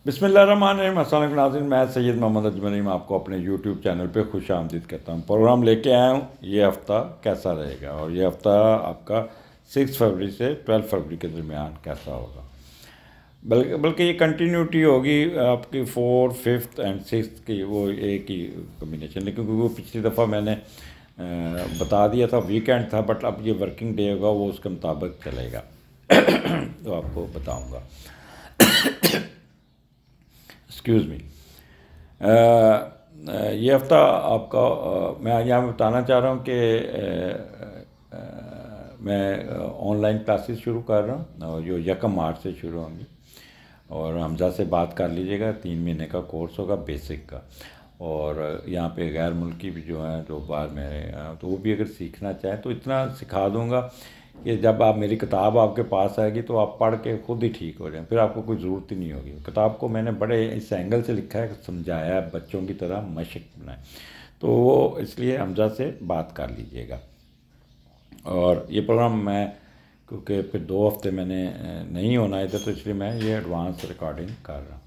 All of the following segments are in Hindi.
बिस्मिल्लाहिर्रहमानिर्रहीम। अस्सलाम वालेकुम नाज़रीन, मैं सैयद मोहम्मद अजमल आपको अपने यूट्यूब चैनल पे खुश आमदीद कहता हूँ। प्रोग्राम लेके आया हूँ ये हफ़्ता कैसा रहेगा, और ये हफ़्ता आपका 6 फरवरी से 12 फरवरी के दरमियान कैसा होगा। बल्कि बल्कि ये कंटिन्यूटी होगी आपकी 4, 5th एंड 6th की, वो एक ही कम्बिनेशन। लेकिन क्योंकि वो पिछली दफ़ा मैंने बता दिया था वीकेंड था, बट अब ये वर्किंग डे होगा, वो उसके मुताबिक चलेगा। तो आपको बताऊँगा। Excuse me. ये हफ़्ता आपका मैं यहाँ बताना चाह रहा हूँ कि मैं ऑनलाइन क्लासेस शुरू कर रहा हूँ, और जो 1 मार्च से शुरू होंगी। और हमजा से बात कर लीजिएगा, 3 महीने का कोर्स होगा बेसिक का। और यहाँ पे गैर मुल्की भी जो हैं, जो बाहर में, तो वो भी अगर सीखना चाहें तो इतना सिखा दूँगा कि जब आप मेरी किताब आपके पास आएगी तो आप पढ़ के खुद ही ठीक हो जाएं, फिर आपको कोई ज़रूरत ही नहीं होगी। किताब को मैंने बड़े इस एंगल से लिखा है, समझाया है, बच्चों की तरह मशक बनाए। तो वो इसलिए हमजा से बात कर लीजिएगा। और ये प्रोग्राम मैं, क्योंकि फिर 2 हफ्ते मैंने नहीं होना इधर, तो इसलिए मैं ये एडवांस रिकॉर्डिंग कर रहा हूँ।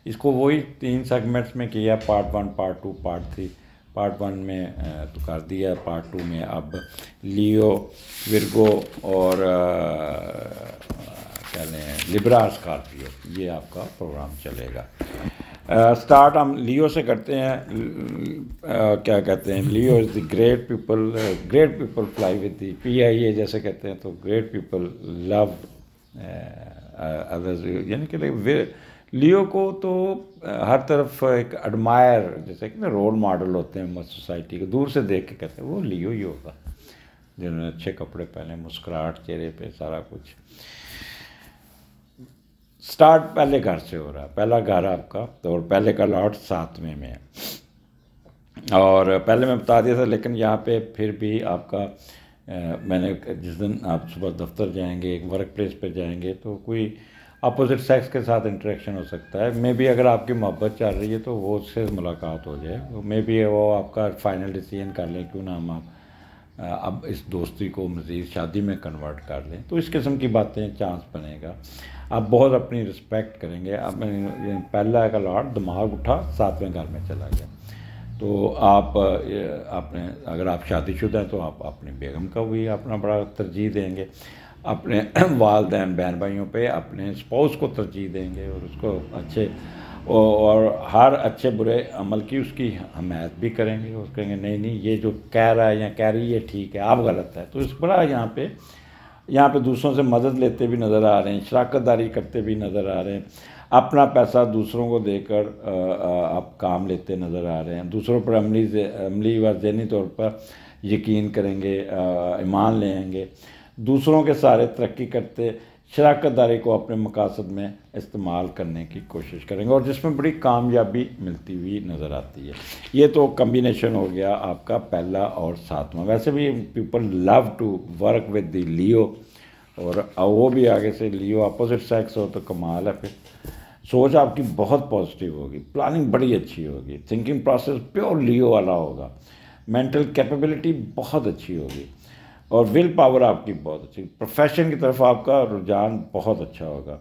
इसको वही 3 सेगमेंट्स में किया, पार्ट 1, पार्ट 2, पार्ट 3। पार्ट 1 में तो कर दिया, पार्ट 2 में अब लियो, विर्गो और क्या लें, लिब्रा स्कॉर्पियो, ये आपका प्रोग्राम चलेगा। स्टार्ट हम लियो से करते हैं। क्या कहते हैं, Leo is the great people fly with the PIA जैसे कहते हैं, तो ग्रेट पीपल लव अदर्स, यानी कि लियो को तो हर तरफ एक एडमायर, जैसे कि ना रोल मॉडल होते हैं सोसाइटी के, दूर से देख के कहते हैं वो लियो ही होगा, जिन्होंने अच्छे कपड़े पहने, मुस्कुराहट चेहरे पे, सारा कुछ। स्टार्ट पहले घर से हो रहा है, पहला घर आपका, तो और पहले का लॉट 7वें में है। और पहले मैं बता दिया था, लेकिन यहाँ पे फिर भी आपका मैंने जिस दिन आप सुबह दफ्तर जाएंगे, एक वर्क प्लेस पे जाएंगे, तो कोई अपोजिट सेक्स के साथ इंटरेक्शन हो सकता है। मे बी अगर आपकी मोहब्बत चल रही है तो वो उससे मुलाकात हो जाए, मे बी वो आपका फाइनल डिसीजन कर लें, क्यों ना हम अब इस दोस्ती को मज़ीद शादी में कन्वर्ट कर लें। तो इस किस्म की बातें चांस बनेगा। आप बहुत अपनी रिस्पेक्ट करेंगे। अब पहला का लॉट दिमाग उठा, 7वें घर में चला गया, तो आप अपने, अगर आप शादीशुदा हैं तो आप अपनी बेगम का भी अपना बड़ा तरजीह देंगे, अपने वालदैन बहन भाइयों पे अपने स्पाउस को तरजीह देंगे, और उसको अच्छे और हर अच्छे बुरे अमल की उसकी हमायत भी करेंगे, और कहेंगे नहीं नहीं, ये जो कह रहा है या कह रही है ठीक है, आप गलत है। तो इस बड़ा यहाँ पे दूसरों से मदद लेते भी नज़र आ रहे हैं, शराकतदारी करते भी नज़र आ रहे हैं, अपना पैसा दूसरों को देकर आप काम लेते नज़र आ रहे हैं, दूसरों पर अमली व ज़हनी तौर पर यकीन करेंगे, ईमान ले आएंगे, दूसरों के सारे तरक्की करते शराकतदारी को अपने मकासद में इस्तेमाल करने की कोशिश करेंगे, और जिसमें बड़ी कामयाबी मिलती हुई नज़र आती है। ये तो कम्बिनेशन हो गया आपका पहला और 7वां। वैसे भी people love to work with the Leo, और वो भी आगे से लियो अपोजिट सेक्स हो तो कमाल है। फिर सोच आपकी बहुत पॉजिटिव होगी, प्लानिंग बड़ी अच्छी होगी, थिंकिंग प्रोसेस प्योर लियो वाला होगा, मेंटल कैपेबिलिटी बहुत अच्छी होगी, और विल पावर आपकी बहुत अच्छी, प्रोफेशन की तरफ आपका रुझान बहुत अच्छा होगा,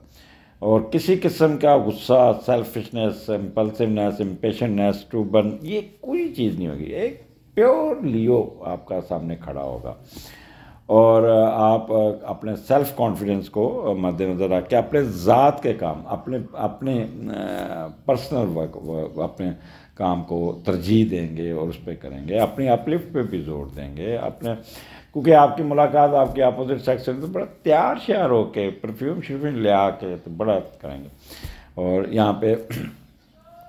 और किसी किस्म का गुस्सा, सेल्फिशनेस, इम्पल्सिवनेस, इम्पेशेंटनेस, स्टूबर्न, ये कोई चीज़ नहीं होगी। एक प्योर लियो आपका सामने खड़ा होगा, और आप अपने सेल्फ कॉन्फिडेंस को मद्देनज़र रख के अपने ज़ात के काम, अपने अपने पर्सनल वर्क, अपने काम को तरजीह देंगे और उस पर करेंगे, अपनी अपलिफ्ट पे भी जोर देंगे अपने, क्योंकि आपकी मुलाकात आपके अपोजिट सेक्स से तो बड़ा तैयार श्यार होके परफ्यूम शर्फ्यूम ले आके तो बड़ा करेंगे। और यहाँ पे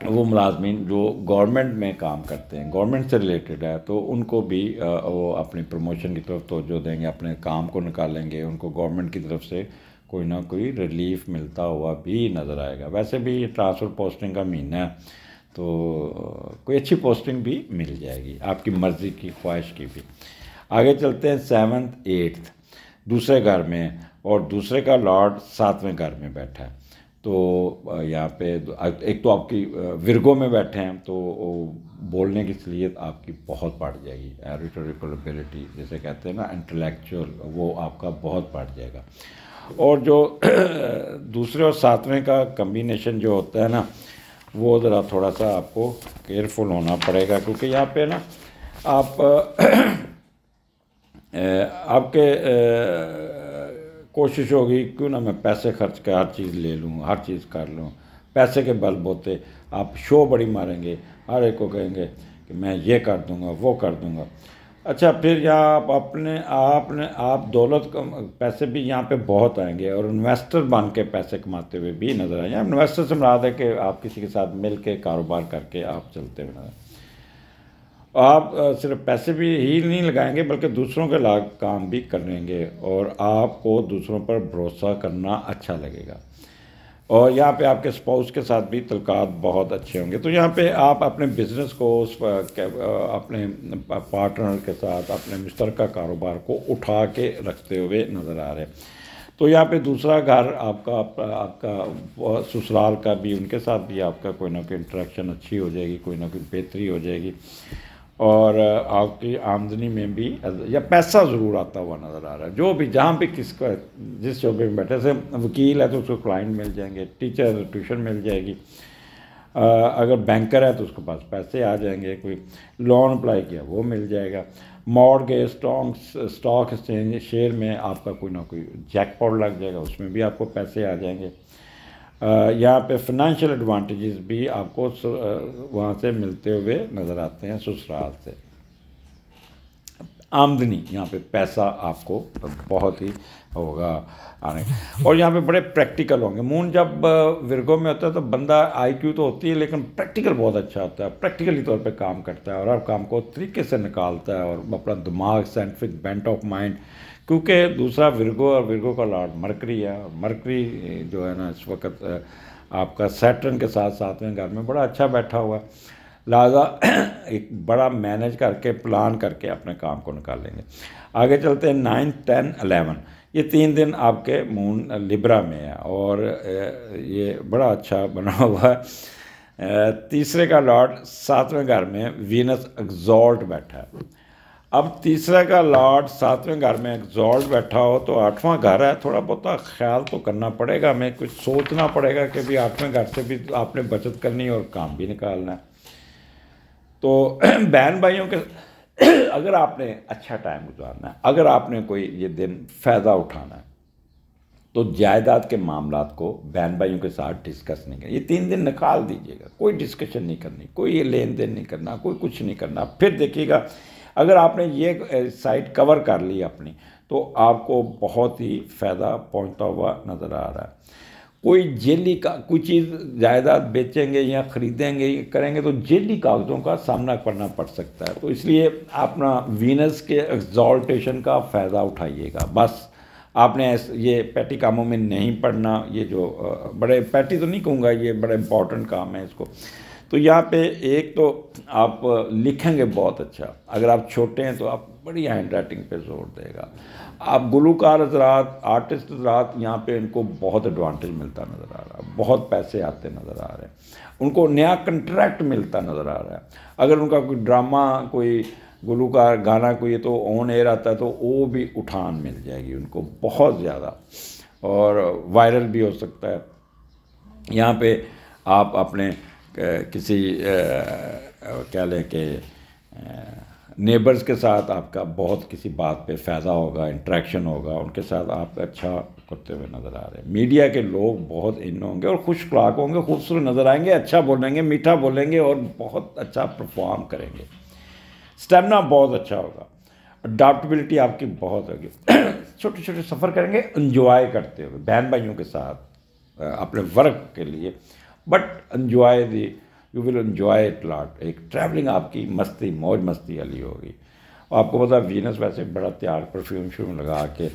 वो मुलाजमीन जो गवर्नमेंट में काम करते हैं, गवर्नमेंट से रिलेटेड है, तो उनको भी वो अपनी प्रमोशन की तरफ तवज्जो देंगे, अपने काम को निकालेंगे, उनको गवर्नमेंट की तरफ से कोई ना कोई रिलीफ मिलता हुआ भी नज़र आएगा। वैसे भी ये ट्रांसफ़र पोस्टिंग का महीना है, तो कोई अच्छी पोस्टिंग भी मिल जाएगी, आपकी मर्ज़ी की, ख्वाहिश की भी। आगे चलते हैं 7th 8th दूसरे घर में, और दूसरे का लॉर्ड 7वें घर में बैठा है। तो यहाँ पे एक तो आपकी विर्गो में बैठे हैं, तो बोलने की सलीयत आपकी बहुत बढ़ जाएगी, रिटोरिकल एबिलिटी जैसे कहते हैं ना, इंटेलेक्चुअल, वो आपका बहुत बढ़ जाएगा। और जो दूसरे और सातवें का कम्बिनेशन जो होता है ना, वो ज़रा थोड़ा सा आपको केयरफुल होना पड़ेगा, क्योंकि यहाँ पे ना आप आपके कोशिश होगी क्यों ना मैं पैसे खर्च कर हर चीज़ ले लूँ, हर चीज़ कर लूँ। पैसे के बलबूते आप शो बड़ी मारेंगे, हर एक को कहेंगे कि मैं ये कर दूँगा, वो कर दूँगा। अच्छा, फिर यहाँ आप दौलत पैसे भी यहाँ पे बहुत आएंगे और इन्वेस्टर बन के पैसे कमाते हुए भी नज़र आएंगे। इन्वेस्टर से मुराद है कि आप किसी के साथ मिल के कारोबार करके आप चलते हुए नजर, आप सिर्फ पैसे भी ही नहीं लगाएंगे बल्कि दूसरों के लाग काम भी करेंगे और आपको दूसरों पर भरोसा करना अच्छा लगेगा। और यहाँ पे आपके स्पाउस के साथ भी तल्लुकात बहुत अच्छे होंगे। तो यहाँ पे आप अपने बिज़नेस को अपने पार्टनर के साथ अपने मुश्तरका कारोबार को उठा के रखते हुए नज़र आ रहे हैं। तो यहाँ पे दूसरा घर आपका ससुराल का भी, उनके साथ भी आपका कोई ना कोई इंटरेक्शन अच्छी हो जाएगी, कोई ना कोई बेहतरी हो जाएगी और आपकी आमदनी में भी या पैसा ज़रूर आता हुआ नज़र आ रहा है। जो भी जहाँ भी किसका जिस शोबे में बैठे, से वकील है तो उसको क्लाइंट मिल जाएंगे, टीचर है तो ट्यूशन मिल जाएगी, अगर बैंकर है तो उसके पास पैसे आ जाएंगे, कोई लोन अप्लाई किया वो मिल जाएगा, मॉर्गेज स्टॉक एक्सचेंज शेयर में आपका कोई ना कोई जैकपॉट लग जाएगा, उसमें भी आपको पैसे आ जाएंगे। यहाँ पे फाइनेंशियल एडवांटेजेस भी आपको वहाँ से मिलते हुए नज़र आते हैं ससुराल से। आमदनी यहाँ पे पैसा आपको बहुत ही होगा आने, और यहाँ पे बड़े प्रैक्टिकल होंगे। मून जब विर्गो में होता है तो बंदा आईक्यू तो होती है लेकिन प्रैक्टिकल बहुत अच्छा होता है, प्रैक्टिकली तौर पे काम करता है और हर काम को तरीके से निकालता है और अपना दिमाग, साइंटिफिक बेंट ऑफ माइंड, क्योंकि दूसरा विर्गो और विर्गो का लॉर्ड मरकरी है। मरकरी जो है ना इस वक्त आपका सैटर्न के साथ सातवें घर में बड़ा अच्छा बैठा हुआ है, लिहाजा एक बड़ा मैनेज करके प्लान करके अपने काम को निकालेंगे। आगे चलते हैं 9, 10, 11, ये 3 दिन आपके मून लिब्रा में है और ये बड़ा अच्छा बना हुआ है। तीसरे का लॉर्ड सातवें घर में वीनस एग्जॉल्ट बैठा है। अब तीसरा का लॉर्ड सातवें घर में एग्जॉल्ट बैठा हो तो आठवां घर है, थोड़ा बहुत ख्याल तो करना पड़ेगा, हमें कुछ सोचना पड़ेगा कि भी आठवें घर से भी आपने बचत करनी और काम भी निकालना है। तो बहन भाइयों के अगर आपने अच्छा टाइम गुजारना है, अगर आपने कोई ये दिन फ़ायदा उठाना है तो जायदाद के मामलात को बहन भाइयों के साथ डिस्कस नहीं करना। ये 3 दिन निकाल दीजिएगा, कोई डिस्कशन नहीं करनी, कोई ये लेन देन नहीं करना, कोई कुछ नहीं करना। फिर देखिएगा अगर आपने ये साइट कवर कर ली अपनी तो आपको बहुत ही फ़ायदा पहुंचता हुआ नज़र आ रहा है। कोई जेली का कोई चीज़ जायदाद बेचेंगे या ख़रीदेंगे करेंगे तो जेली कागज़ों का सामना करना पड़ सकता है, तो इसलिए अपना वीनस के एक्सॉल्टेशन का फ़ायदा उठाइएगा। बस आपने ये पैटी कामों में नहीं पड़ना, ये जो बड़े पैटी तो नहीं कहूँगा, ये बड़े इंपॉर्टेंट काम है इसको। तो यहाँ पे एक तो आप लिखेंगे बहुत अच्छा, अगर आप छोटे हैं तो आप बड़ी हैंड राइटिंग पे जोर देगा। आप गुलूकार हज़रात, आर्टिस्ट हज़रात, यहाँ पे इनको बहुत एडवांटेज मिलता नज़र आ रहा है, बहुत पैसे आते नज़र आ रहे हैं, उनको नया कंट्रैक्ट मिलता नज़र आ रहा है। अगर उनका कोई ड्रामा, कोई गुलूकार गाना कोई तो ऑन एयर आता है तो वो भी उठान मिल जाएगी उनको बहुत ज़्यादा और वायरल भी हो सकता है। यहाँ पे आप अपने किसी क्या लें कि नेबर्स के साथ आपका बहुत किसी बात पे फ़ायदा होगा, इंटरेक्शन होगा, उनके साथ आप अच्छा करते हुए नज़र आ रहे हैं। मीडिया के लोग बहुत इन होंगे और खुश खुराक होंगे, खूबसूरत नज़र आएंगे, अच्छा बोलेंगे, मीठा बोलेंगे और बहुत अच्छा परफॉर्म करेंगे। स्टेमिना बहुत अच्छा होगा, अडाप्टबिलिटी आपकी बहुत होगी। छोटे छोटे सफ़र करेंगे एंजॉय करते हुए बहन भाइयों के साथ अपने वर्क के लिए, but enjoy the you will enjoy it lot. एक ट्रैवलिंग आपकी मस्ती मौज मस्ती वाली होगी। और आपको पता वीनस वैसे बड़ा तैयार परफ्यूम श्यूम लगा के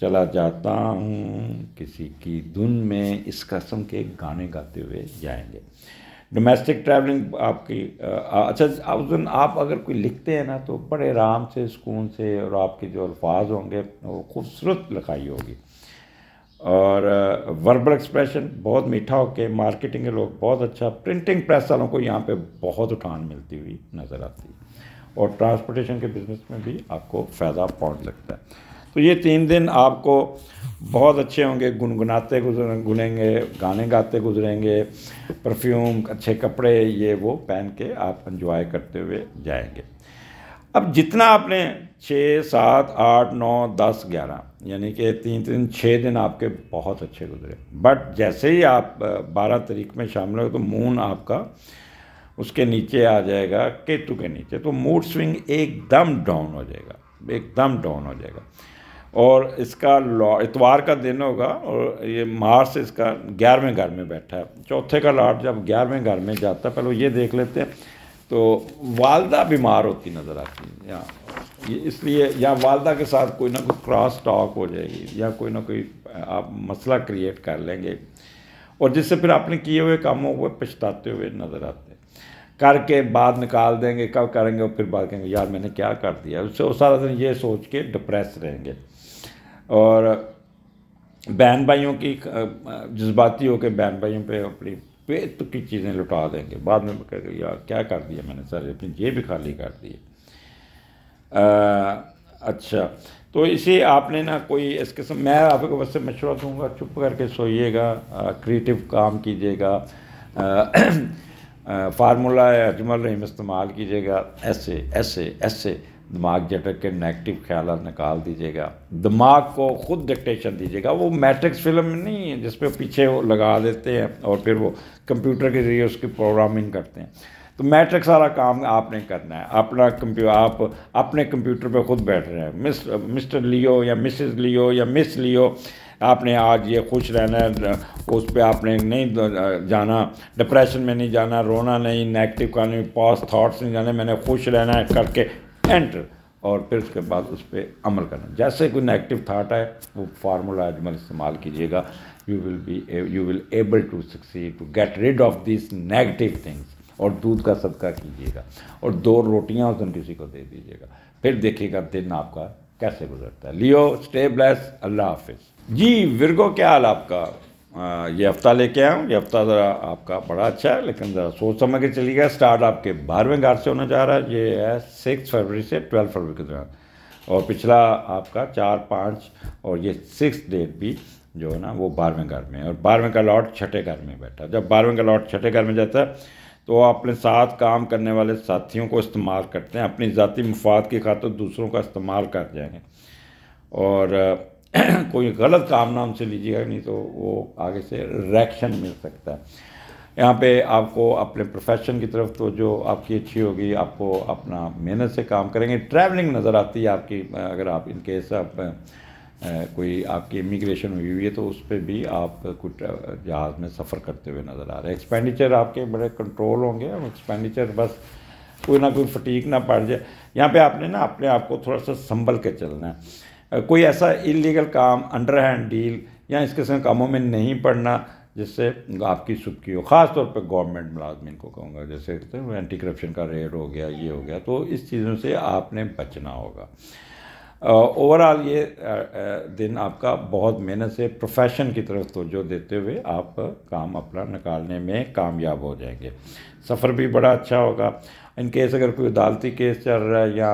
चला जाता हूँ किसी की धुन में, इस कसम के गाने गाते हुए जाएंगे। डोमेस्टिक ट्रैवलिंग आपकी अच्छा, उस दिन आप अगर कोई लिखते हैं ना तो बड़े आराम से, सुकून से, और आपके जो अल्फाज होंगे वो खूबसूरत लिखाई होगी और वर्बल एक्सप्रेशन बहुत मीठा होके, मार्केटिंग के लोग बहुत अच्छा, प्रिंटिंग प्रेस वालों को यहाँ पे बहुत उठान मिलती हुई नज़र आती है और ट्रांसपोर्टेशन के बिज़नेस में भी आपको फ़ायदा पहुँच सकता है। तो ये 3 दिन आपको बहुत अच्छे होंगे, गुनगुनाते गुनेंगे, गाने गाते गुजरेंगे, परफ्यूम, अच्छे कपड़े ये वो पहन के आप एंजॉय करते हुए जाएंगे। अब जितना आपने 6, 7, 8, 9, 10, 11 यानी कि 3 6 दिन आपके बहुत अच्छे गुजरे, बट जैसे ही आप 12 तारीख में शामिल हो तो मून आपका उसके नीचे आ जाएगा, केतु के नीचे, तो मूड स्विंग एकदम डाउन हो जाएगा, एकदम डाउन हो जाएगा। और इसका इतवार का दिन होगा और ये मार्स इसका 11वें घर में बैठा है। चौथे का लॉर्ड जब 11वें घर में जाता है, पहले ये देख लेते हैं, तो वालदा बीमार होती नज़र आती है या इसलिए, या वालदा के साथ कोई ना कोई क्रॉस टॉक हो जाएगी या कोई ना कोई आप मसला क्रिएट कर लेंगे, और जिससे फिर आपने किए हुए कामों को पछताते हुए नज़र आते हैं। करके बाद निकाल देंगे, कब करेंगे, और फिर बाद कहेंगे यार मैंने क्या कर दिया, उससे वो सारा दिन ये सोच के डिप्रेस रहेंगे। और बहन भाइयों की जज्बाती होकर बहन भाइयों पे अपनी बेतुकी की चीज़ें लुटा देंगे, बाद में कहेंगे यार क्या कर दिया मैंने, सर अपनी जेब भी खाली कर दी। अच्छा, तो इसे आपने ना कोई इस किस्म, मैं आपको वैसे मशवरा दूंगा, चुप करके सोइएगा, क्रिएटिव काम कीजिएगा, फार्मूला अजमल रहीम इस्तेमाल कीजिएगा, ऐसे ऐसे ऐसे दिमाग झटक के नेगेटिव ख्याल निकाल दीजिएगा, दिमाग को खुद डिक्टेशन दीजिएगा। वो मैट्रिक्स फिल्म नहीं है जिस पे पीछे वो लगा देते हैं और फिर वो कंप्यूटर के ज़रिए उसकी प्रोग्रामिंग करते हैं। तो मैट्रिक्स सारा काम आपने करना है, अपना आप अपने कंप्यूटर पे खुद बैठ रहे हैं, मिस्टर लियो या मिसेस लियो या मिस लियो, आपने आज ये खुश रहना है, उस पर आपने नहीं जाना, डिप्रेशन में नहीं जाना, रोना नहीं, नेगेटिव का नहीं, पॉजिटिव थॉट्स नहीं जाने, मैंने खुश रहना है करके एंटर, और फिर उसके बाद उस पर अमल करना। जैसे कोई नेगेटिव थाट है वो फार्मूला अजमल इस्तेमाल कीजिएगा, you will able to succeed to get rid of this negative things. और दूध का सदका कीजिएगा और 2 रोटियां उस दिन किसी को दे दीजिएगा, फिर देखिएगा दिन आपका कैसे गुजरता है। लियो स्टे ब्लेस, अल्लाह हाफिज़। जी विर्गो, क्या हाल आपका? ये हफ्ता लेके आया हूँ, ये हफ्ता ज़रा आपका बड़ा अच्छा है, लेकिन ज़रा सोच समझ के चलिएगा। स्टार्ट आपके 12वें घर से होने जा रहा है, ये है 6 फरवरी से 12 फरवरी के दौरान, और पिछला आपका 4, 5 और ये 6 डेट भी जो है ना वो 12वें घर में है, और 12वें का लॉर्ड छठे घर में बैठा। जब 12वें का लॉर्ड छठे घर में जाता है तो अपने साथ काम करने वाले साथियों को इस्तेमाल करते हैं, अपनी ज़ाती मुफाद की खातिर दूसरों का इस्तेमाल कर जाएंगे, और कोई गलत काम ना उनसे लीजिएगा, नहीं तो वो आगे से रिएक्शन मिल सकता है। यहाँ पे आपको अपने प्रोफेशन की तरफ तो जो आपकी अच्छी होगी, आपको अपना मेहनत से काम करेंगे। ट्रैवलिंग नज़र आती है आपकी, अगर आप इन केस आप कोई आपकी इमिग्रेशन हुई हुई है तो उस पर भी आप कुछ जहाज़ में सफ़र करते हुए नज़र आ रहे हैं। एक्सपेंडिचर आपके बड़े कंट्रोल होंगे, एक्सपेंडिचर बस कोई ना कोई फटीक ना पड़ जाए। यहाँ पे आपने ना अपने आप को थोड़ा सा संभल के चलना है, कोई ऐसा इलीगल काम, अंडर हैंड डील या इस किस्म कामों में नहीं पड़ना जिससे आपकी सुबकी हो। ख़ास तौर पे गवर्नमेंट मुलाजमिन को कहूँगा, जैसे एंटी करप्शन का रेड हो गया, ये हो गया, तो इस चीज़ों से आपने बचना होगा। ओवरऑल ये दिन आपका बहुत मेहनत से प्रोफेशन की तरफ तवज्जो देते हुए आप काम अपना निकालने में कामयाब हो जाएंगे। सफ़र भी बड़ा अच्छा होगा। इन केस अगर कोई अदालती केस चल रहा है या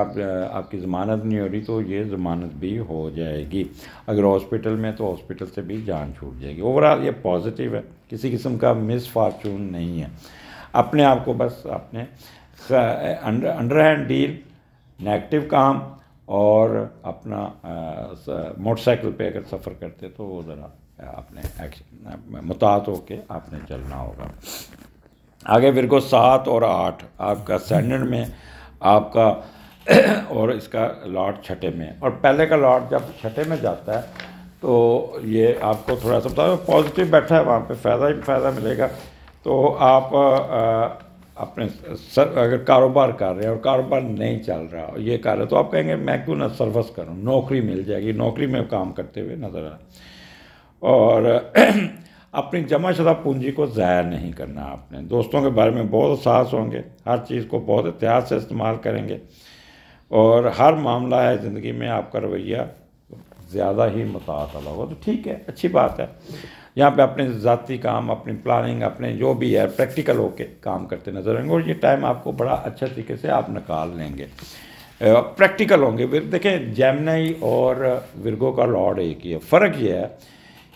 आपकी ज़मानत नहीं हो रही तो ये ज़मानत भी हो जाएगी। अगर हॉस्पिटल में तो हॉस्पिटल से भी जान छूट जाएगी। ओवरऑल ये पॉजिटिव है, किसी किस्म का मिस फॉर्चून नहीं है। अपने आप को बस आपने अंडर हैंड डील, नेगेटिव काम और अपना मोटरसाइकिल पे अगर सफ़र करते तो वो ज़रा आपने मुताहत होके आपने चलना होगा। आगे विर्गो 7 और 8 आपका सेंडर में आपका और इसका लॉर्ड छठे में, और पहले का लॉर्ड जब छठे में जाता है तो ये आपको थोड़ा सा बता पॉजिटिव बैठा है, वहाँ पे फ़ायदा ही फ़ायदा मिलेगा। तो आप अपने अगर कारोबार कर रहे हैं और कारोबार नहीं चल रहा ये कर रहे तो आप कहेंगे मैं क्यों ना सर्विस करूं, नौकरी मिल जाएगी, नौकरी में काम करते हुए नज़र आ। और अपनी जमाशुदा पूंजी को ज़ाया नहीं करना। आपने दोस्तों के बारे में बहुत एहसास होंगे, हर चीज़ को बहुत एहतियात से इस्तेमाल करेंगे, और हर मामला है ज़िंदगी में आपका रवैया ज़्यादा ही मुताअत वाला होगा, तो ठीक है, अच्छी बात है। यहाँ पे अपने ज़ाती काम, अपनी प्लानिंग, अपने जो भी है प्रैक्टिकल होके काम करते नजर आएंगे, और ये टाइम आपको बड़ा अच्छा तरीके से आप निकाल लेंगे। प्रैक्टिकल होंगे। देखें जेमिनी और विर्गो का लॉर्ड एक ही है। फ़र्क ये है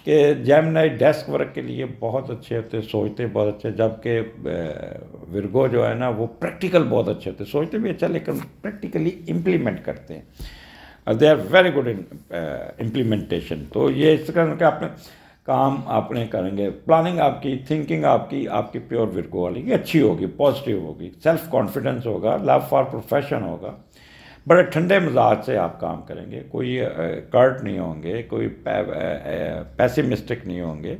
कि जेमिनी डेस्क वर्क के लिए बहुत अच्छे होते, सोचते बहुत अच्छे, जबकि विर्गो जो है ना वो प्रैक्टिकल बहुत अच्छे होते, सोचते भी अच्छा लेकिन प्रैक्टिकली इम्प्लीमेंट करते हैं। They are very good in implementation. तो ये इस तरह के आपने काम आपने करेंगे, प्लानिंग आपकी, थिंकिंग आपकी आपकी प्योर विर्गो वाली की अच्छी होगी, पॉजिटिव होगी, सेल्फ कॉन्फिडेंस होगा, लव फॉर प्रोफेशन होगा, बड़े ठंडे मिजाज से आप काम करेंगे, कोई कर्ट नहीं होंगे, कोई पैसिमिस्टिक नहीं होंगे,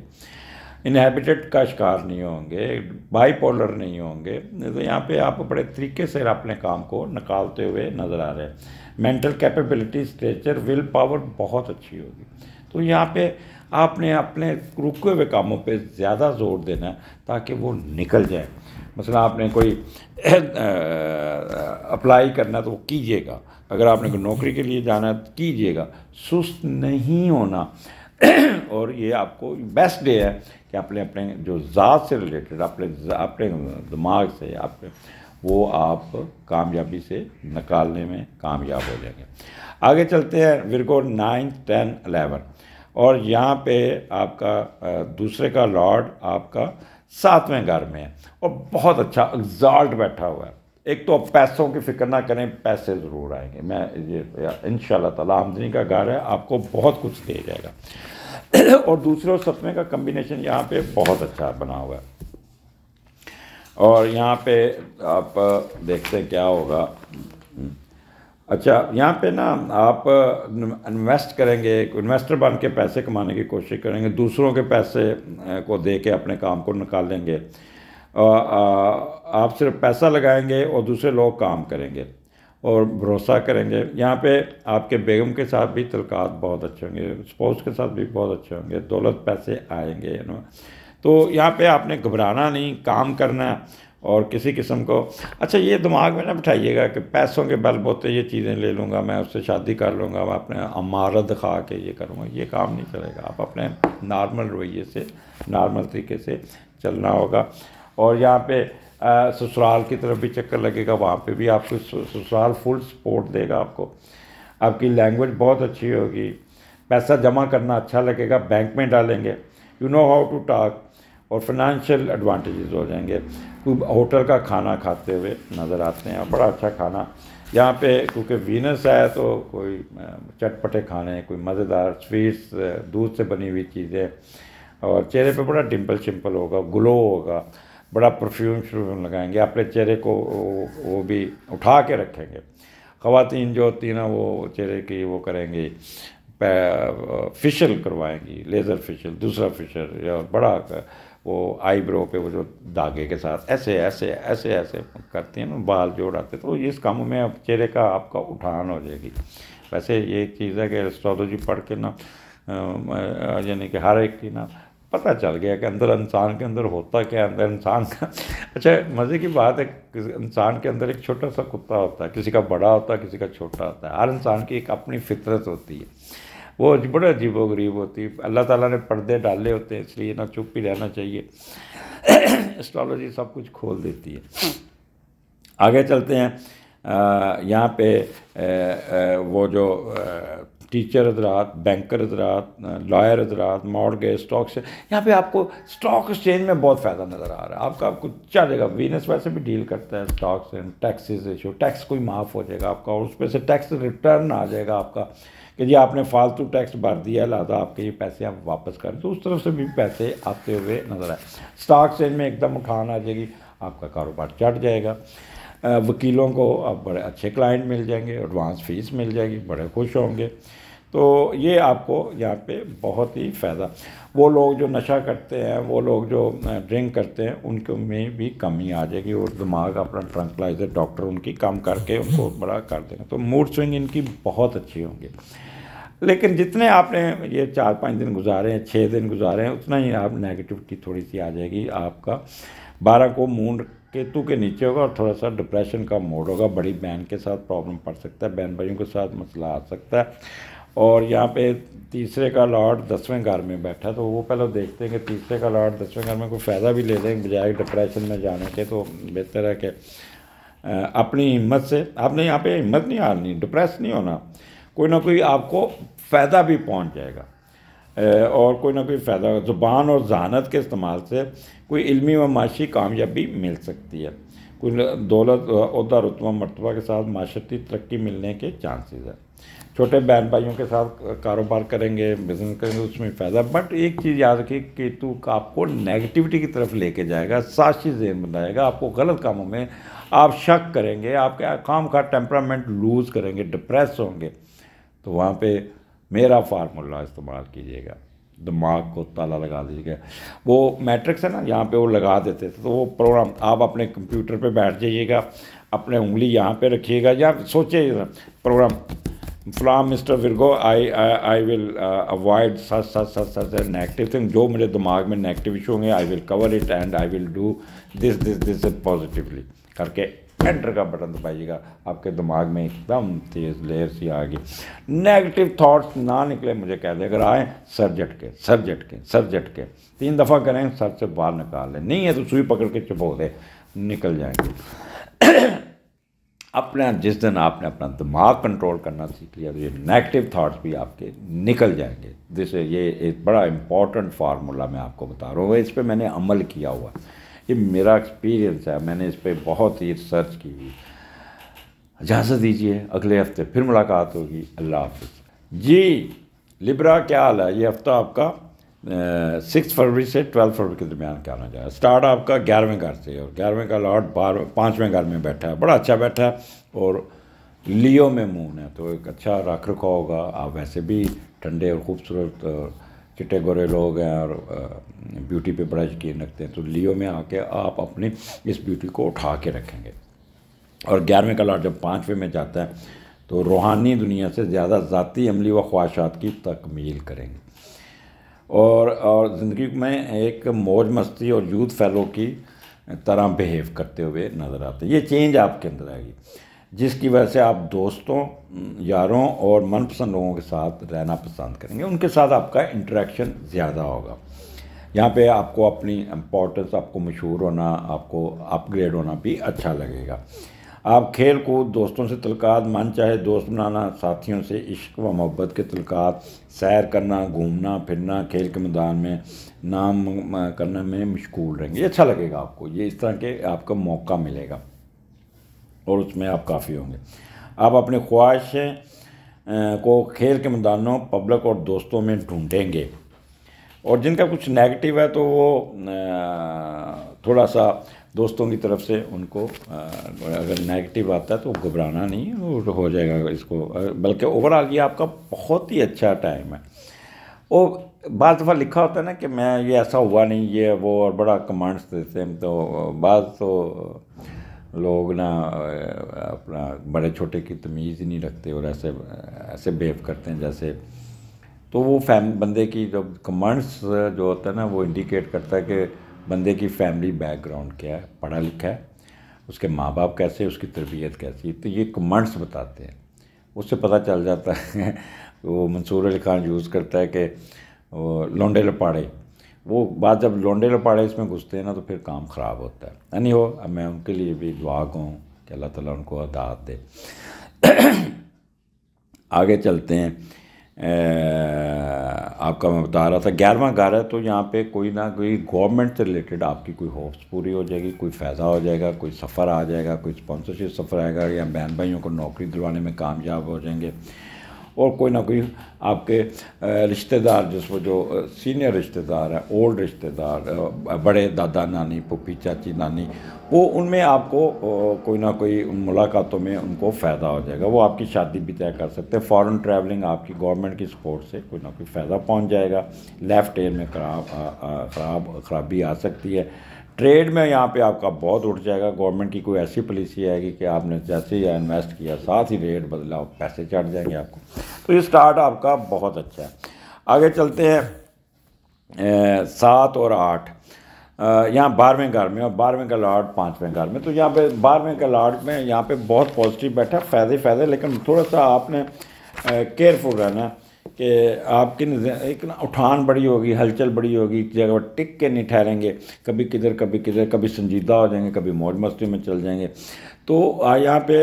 इनहेबिटेड का शिकार नहीं होंगे, बाईपोलर नहीं होंगे। तो यहाँ पे आप बड़े तरीके से अपने काम को निकालते हुए नज़र आ रहे हैं। Mental capability, stretcher, will power बहुत अच्छी होगी। तो यहाँ पे आपने अपने रुके हुए कामों पे ज़्यादा जोर देना है ताकि वो निकल जाए। मसला आपने कोई अप्लाई करना है तो वो कीजिएगा, अगर आपने कोई नौकरी के लिए जाना है तो कीजिएगा, सुस्त नहीं होना। और ये आपको बेस्ट डे है कि अपने अपने जो ज़ात से रिलेटेड अपने दिमाग से वो आप कामयाबी से निकालने में कामयाब हो जाएंगे। आगे चलते हैं विर्गो 9, 10, 11 और यहाँ पे आपका दूसरे का लॉर्ड आपका 7वें घर में है और बहुत अच्छा एग्जॉल्ट बैठा हुआ है। एक तो आप पैसों की फिक्र ना करें, पैसे ज़रूर आएंगे। मैं ये इंशाल्लाह ताला आमदनी का घर है, आपको बहुत कुछ दे जाएगा। और दूसरे और 7वें का कम्बिनेशन यहाँ पे बहुत अच्छा बना हुआ है। और यहाँ पे आप देखते हैं क्या होगा। अच्छा, यहाँ पे ना आप इन्वेस्ट करेंगे, इन्वेस्टर बन के पैसे कमाने की कोशिश करेंगे, दूसरों के पैसे को दे के अपने काम को निकालेंगे। आप सिर्फ पैसा लगाएंगे और दूसरे लोग काम करेंगे और भरोसा करेंगे। यहाँ पे आपके बेगम के साथ भी तलकात बहुत अच्छे होंगे, स्पोर्ट्स के साथ भी बहुत अच्छे होंगे, दौलत पैसे आएंगे। तो यहाँ पे आपने घबराना नहीं, काम करना है और किसी किस्म को अच्छा ये दिमाग में ना बिठाइएगा कि पैसों के बल बोते ये चीज़ें ले लूँगा, मैं उससे शादी कर लूँगा, मैं अपने अमारत दिखा के ये करूँगा, ये काम नहीं चलेगा। आप अपने नॉर्मल रवैये से, नॉर्मल तरीके से चलना होगा। और यहाँ पे ससुराल की तरफ भी चक्कर लगेगा, वहाँ पे भी आपको ससुराल फुल सपोर्ट देगा आपको। आपकी लैंग्वेज बहुत अच्छी होगी, पैसा जमा करना अच्छा लगेगा, बैंक में डालेंगे, you know how to talk, और फाइनेंशियल एडवांटेजेस हो जाएंगे। कोई होटल का खाना खाते हुए नज़र आते हैं, बड़ा अच्छा खाना यहाँ पे, क्योंकि वीनस है तो कोई चटपटे खाने, कोई मज़ेदार स्वीट्स, दूध से बनी हुई चीज़ें, और चेहरे पे बड़ा डिम्पल शिम्पल होगा, ग्लो होगा, बड़ा परफ्यूम श्रूम लगाएंगे, अपने चेहरे को वो भी उठा के रखेंगे। ख़वातीन जो होती हैं ना वो चेहरे की वो करेंगी, फेशियल करवाएंगी, लेज़र फेशियल, दूसरा फेशियल, और बड़ा वो आईब्रो पे वो जो धागे के साथ ऐसे ऐसे ऐसे ऐसे करती हैं ना, बाल जोड़ाते, तो इस काम में अब चेहरे का आपका उठान हो जाएगी। वैसे ये एक चीज़ है कि एस्ट्रोलॉजी पढ़ के ना यानी कि हर एक की ना पता चल गया कि अंदर इंसान के अंदर होता क्या है, अंदर इंसान का। अच्छा मज़े की बात है, इंसान के अंदर एक छोटा सा कुत्ता होता है, किसी का बड़ा होता है, किसी का छोटा होता है। हर इंसान की एक अपनी फितरत होती है, वो बड़ा अजीबोगरीब होती है। अल्लाह ताला ने पर्दे डाले होते हैं, इसलिए ना चुप ही रहना चाहिए। एस्ट्रोलॉजी सब कुछ खोल देती है। आगे चलते हैं। यहाँ पे वो जो टीचर हजरात, बैंकर हजरात, लॉयर हजरात, मॉर्गेज, स्टॉक से, यहाँ पे आपको स्टॉक एक्सचेंज में बहुत फ़ायदा नज़र आ रहा है। आपको चलेगा, वीनस वैसे भी डील करता है stocks and taxes issue, tax कोई माफ़ हो जाएगा आपका, और उस पर से टैक्स रिटर्न आ जाएगा आपका कि जी आपने फालतू टैक्स भर दिया, लिहाजा आपके ये पैसे आप वापस करें, तो उस तरफ से भी पैसे आते हुए नज़र आए। स्टॉक एक्सचेंज में एकदम उठान आ जाएगी, आपका कारोबार चढ़ जाएगा। वकीलों को अब बड़े अच्छे क्लाइंट मिल जाएंगे, एडवांस फीस मिल जाएगी, बड़े खुश होंगे। तो ये आपको यहाँ पे बहुत ही फ़ायदा। वो लोग जो नशा करते हैं, वो लोग जो ड्रिंक करते हैं, उनको में भी कमी आ जाएगी, और दिमाग अपना ट्रंकलाइजर डॉक्टर उनकी कम करके उनको बड़ा कर देंगे। तो मूड स्विंग इनकी बहुत अच्छी होंगी। लेकिन जितने आपने ये 4-5 दिन गुजारे हैं, 6 दिन गुजारे हैं, उतना ही आप नेगेटिविटी थोड़ी सी आ जाएगी। आपका 12 को मून केतु के नीचे होगा और थोड़ा सा डिप्रेशन का मोड होगा। बड़ी बहन के साथ प्रॉब्लम पड़ सकता है, बहन भाइयों के साथ मसला आ सकता है। और यहाँ पे तीसरे का लॉर्ड 10वें घर में बैठा, तो वो पहले देखते हैं कि तीसरे का लॉर्ड 10वें घर में कोई फ़ायदा भी ले लें बजाय डिप्रेशन में जाने के। तो बेहतर है कि अपनी हिम्मत से आपने यहाँ पे हिम्मत नहीं हारनी, डिप्रेस नहीं होना, कोई ना कोई आपको फ़ायदा भी पहुँच जाएगा। और कोई ना कोई फ़ायदा ज़ुबान और जहानत के इस्तेमाल से कोई इल्मी व माशी कामयाबी मिल सकती है। कोई दौलत ओहदा रुतबा मरतबा के साथ माशरती तरक्की मिलने के चांसेस है। छोटे बहन भाइयों के साथ कारोबार करेंगे, बिजनेस करेंगे, उसमें फ़ायदा। बट एक चीज़ याद रखिए कि तू आपको नेगेटिविटी की तरफ लेके जाएगा, साजिश ज़हन बनाएगा, आपको गलत कामों में आप शक करेंगे, आपके काम का टेम्परामेंट लूज़ करेंगे, डिप्रेस होंगे। तो वहाँ पे मेरा फार्मूला इस्तेमाल कीजिएगा, दिमाग को ताला लगा दीजिएगा। वो मैट्रिक्स है ना, यहाँ पे वो लगा देते थे, तो वो प्रोग्राम आप अपने कंप्यूटर पे बैठ जाइएगा, अपने उंगली यहाँ पे रखिएगा, या सोचिए program from mister Virgo I will avoid such such such such negative thing. जो मेरे दिमाग में नेगेटिव इशू होंगे I will cover it and I will do this this this positively करके एंटर का बटन दबाइएगा। आपके दिमाग में एकदम तेज़ लेयर सी आ गई, नेगेटिव थॉट्स ना निकले, मुझे कह दे, अगर आए सर झटके सर झटके सर झटके 3 दफ़ा करें, सर से बाहर निकाल लें, नहीं है तो सुई पकड़ के चुपो दे, निकल जाएंगे। अपना जिस दिन आपने अपना दिमाग कंट्रोल करना सीख लिया तो ये नेगेटिव थॉट्स भी आपके निकल जाएंगे। जैसे ये एक बड़ा इम्पॉर्टेंट फार्मूला मैं आपको बता रहा हूँ, इस पर मैंने अमल किया हुआ, ये मेरा एक्सपीरियंस है, मैंने इस पर बहुत ही रिसर्च की हुई। इजाज़त दीजिए, अगले हफ्ते फिर मुलाकात होगी। अल्लाह हाफिज़ जी। लिब्रा क्या हाल है? ये हफ्ता आपका 6 फरवरी से 12 फरवरी के दरमियान क्या होना चाहिए। स्टार्ट आपका 11वें घर से, और 11वें का लॉर्ड 5वें घर में बैठा है, बड़ा अच्छा बैठा है, और लियो में मून है, तो एक अच्छा रख रखाव होगा। आप वैसे भी ठंडे और ख़ूबसूरत चिट्टे गोरे लोग हैं और ब्यूटी पे बड़ा यकीन रखते हैं, तो लियो में आके आप अपनी इस ब्यूटी को उठा के रखेंगे। और 11वें का लॉर्ड जब 5वें में जाता है तो रूहानी दुनिया से ज़्यादा ज़ाती अमली व ख्वाहिशात की तकमील करेंगे, और ज़िंदगी में एक मौज मस्ती और यूथ फेलो की तरह बिहेव करते हुए नज़र आते हैं। ये चेंज आपके अंदर आएगी, जिसकी वजह से आप दोस्तों, यारों और मनपसंद लोगों के साथ रहना पसंद करेंगे, उनके साथ आपका इंटरेक्शन ज़्यादा होगा। यहाँ पे आपको अपनी इम्पोर्टेंस, आपको मशहूर होना, आपको अपग्रेड होना भी अच्छा लगेगा। आप खेल कूद, दोस्तों से तल्लुकात, मन चाहे दोस्त बनाना, साथियों से इश्क व मोहब्बत के तल्लुकात, सैर करना, घूमना फिरना, खेल के मैदान में नाम करने में मशगूल रहेंगे। ये अच्छा लगेगा आपको, ये इस तरह के आपका मौका मिलेगा और उसमें आप काफ़ी होंगे। आप अपनी ख्वाहिशें को खेल के मैदानों, पब्लिक और दोस्तों में ढूंढेंगे, और जिनका कुछ नेगेटिव है तो वो थोड़ा सा दोस्तों की तरफ से उनको अगर नेगेटिव आता है तो घबराना नहीं, वो हो जाएगा इसको, बल्कि ओवरऑल ये आपका बहुत ही अच्छा टाइम है। वो बाज़ दफ़ा लिखा होता है ना कि मैं ये ऐसा हुआ नहीं, ये वो, और बड़ा कमांड्स देते हैं, तो बाज़ तो लोग ना अपना बड़े छोटे की तमीज़ ही नहीं रखते और ऐसे बिहेव करते हैं जैसे, तो वो बंदे की जो कमांड्स जो होता है ना, वो इंडिकेट करता है कि बंदे की फैमिली बैकग्राउंड क्या है, पढ़ा लिखा है, उसके माँ बाप कैसे, उसकी तरबियत कैसी, तो ये कमांड्स बताते हैं, उससे पता चल जाता है। वो मंसूर अली खान यूज़ करता है कि वो लौंडे लपाड़े, वो बात जब लौंडे लपाड़े इसमें घुसते हैं ना तो फिर काम ख़राब होता है। यानी हो, मैं उनके लिए भी दुआ कहूँ कि अल्लाह ताला उनको हिदायत दे। आगे चलते हैं। आपका मैं बता रहा था 11वां घर है, तो यहाँ पे कोई ना कोई गवर्नमेंट से रिलेटेड आपकी कोई होप्स पूरी हो जाएगी, कोई फ़ायदा हो जाएगा, कोई सफ़र आ जाएगा, कोई स्पॉन्सरशिप सफ़र आएगा, या बहन भाइयों को नौकरी दिलवाने में कामयाब हो जाएंगे, और कोई ना कोई आपके रिश्तेदार, जिसको जो सीनियर रिश्तेदार हैं, ओल्ड रिश्तेदार, बड़े दादा नानी, पुप्पी चाची नानी, वो उनमें आपको कोई ना कोई उन मुलाकातों में उनको फ़ायदा हो जाएगा, वो आपकी शादी भी तय कर सकते हैं। फ़ॉरेन ट्रैवलिंग आपकी गवर्नमेंट की सपोर्ट से कोई ना कोई फ़ायदा पहुंच जाएगा। लेफ़्ट एयर में खराबी आ सकती है। ट्रेड में यहाँ पे आपका बहुत उठ जाएगा, गवर्नमेंट की कोई ऐसी पॉलिसी आएगी कि आपने जैसे ही इन्वेस्ट किया साथ ही रेट बदला, पैसे चढ़ जाएंगे आपको। तो ये स्टार्ट आपका बहुत अच्छा है। आगे चलते हैं 7 और 8, यहाँ 12वें घर में, और 12वें का लॉर्ड 5वें घर में, तो यहाँ पे 12वें का लॉर्ड में यहाँ पे बहुत पॉजिटिव बैठा है, फ़ायदे, लेकिन थोड़ा सा आपने केयरफुल रहना है कि आपकी एक ना उठान बड़ी होगी, हलचल बड़ी होगी, जगह पर टिक के नहीं ठहरेंगे, कभी किधर कभी किधर, कभी संजीदा हो जाएंगे, कभी मौज मस्ती में चल जाएंगे। तो यहाँ पे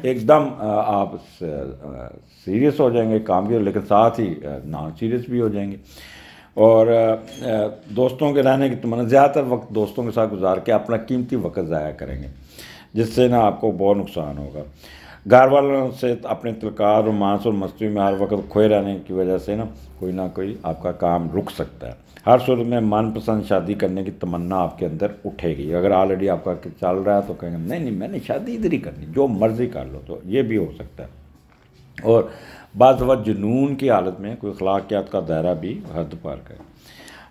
एकदम आप सीरियस हो जाएंगे काम की, लेकिन साथ ही नॉन सीरियस भी हो जाएंगे। और दोस्तों के रहने की तमन्ना, ज़्यादातर वक्त दोस्तों के साथ गुजार के अपना कीमती वक्त ज़ाया करेंगे, जिससे ना आपको बहुत नुकसान होगा। घर वालों से अपने तिलकार, रोमांस और मस्ती में हर वक्त खोए रहने की वजह से ना कोई आपका काम रुक सकता है। हर सूरत में मनपसंद शादी करने की तमन्ना आपके अंदर उठेगी। अगर ऑलरेडी आपका चल रहा है तो कहेंगे नहीं नहीं, मैंने शादी इधर ही करनी, जो मर्ज़ी कर लो, तो ये भी हो सकता है। और बाज़ वक़्त जुनून की हालत में कोई अखलाकियात का दायरा भी हद पार करे।